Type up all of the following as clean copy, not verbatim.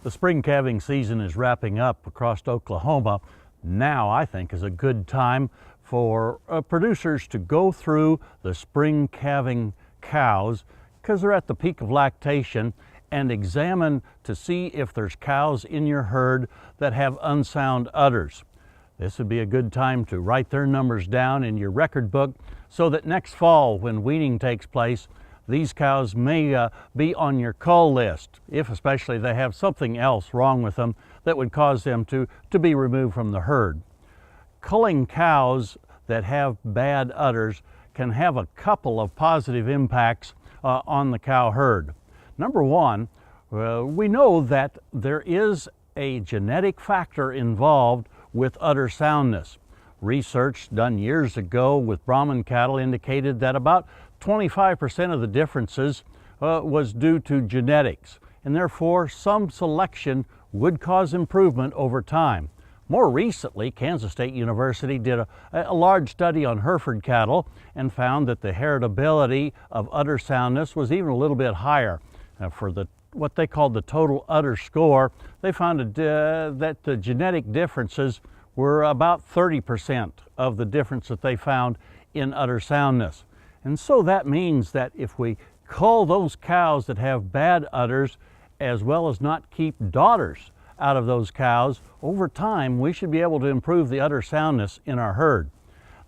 The spring calving season is wrapping up across Oklahoma. Now I think is a good time for producers to go through the spring calving cows because they're at the peak of lactation and examine to see if there's cows in your herd that have unsound udders. This would be a good time to write their numbers down in your record book so that next fall when weaning takes place, these cows may be on your cull list, if especially they have something else wrong with them that would cause them to be removed from the herd. Culling cows that have bad udders can have a couple of positive impacts on the cow herd. Number one, we know that there is a genetic factor involved with udder soundness. Research done years ago with Brahman cattle indicated that about 25% of the differences was due to genetics, and therefore some selection would cause improvement over time. More recently, Kansas State University did a large study on Hereford cattle and found that the heritability of udder soundness was even a little bit higher. For what they called the total udder score, they found that the genetic differences were about 30% of the difference that they found in udder soundness. And so that means that if we cull those cows that have bad udders, as well as not keep daughters out of those cows, over time we should be able to improve the udder soundness in our herd.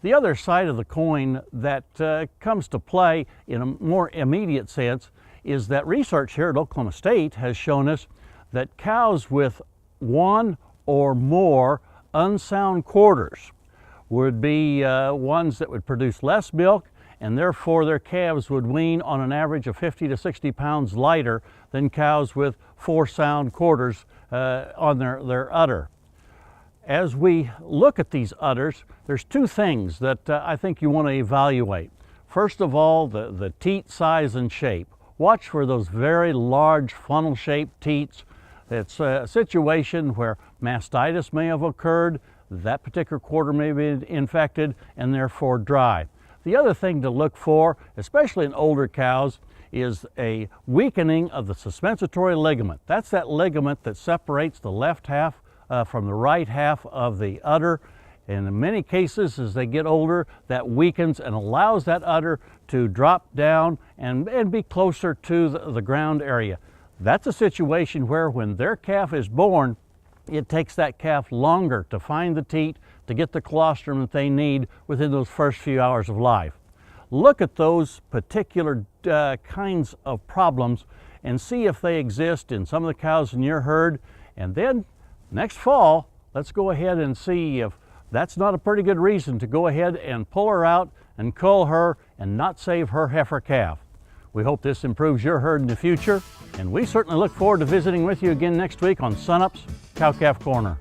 The other side of the coin that comes to play in a more immediate sense is that research here at Oklahoma State has shown us that cows with one or more unsound quarters would be ones that would produce less milk, and therefore their calves would wean on an average of 50 to 60 pounds lighter than cows with 4 sound quarters on their udder. As we look at these udders, there's two things that I think you want to evaluate. First of all, the teat size and shape. Watch for those very large funnel-shaped teats. It's a situation where mastitis may have occurred, that particular quarter may be infected and therefore dry. The other thing to look for, especially in older cows, is a weakening of the suspensory ligament. That's that ligament that separates the left half from the right half of the udder. And in many cases, as they get older, that weakens and allows that udder to drop down and be closer to the ground area. That's a situation where when their calf is born, it takes that calf longer to find the teat, to get the colostrum that they need within those first few hours of life. Look at those particular kinds of problems and see if they exist in some of the cows in your herd. And then next fall, let's go ahead and see if that's not a pretty good reason to go ahead and pull her out and cull her and not save her heifer calf. We hope this improves your herd in the future, and we certainly look forward to visiting with you again next week on Sunup's Cow Calf Corner.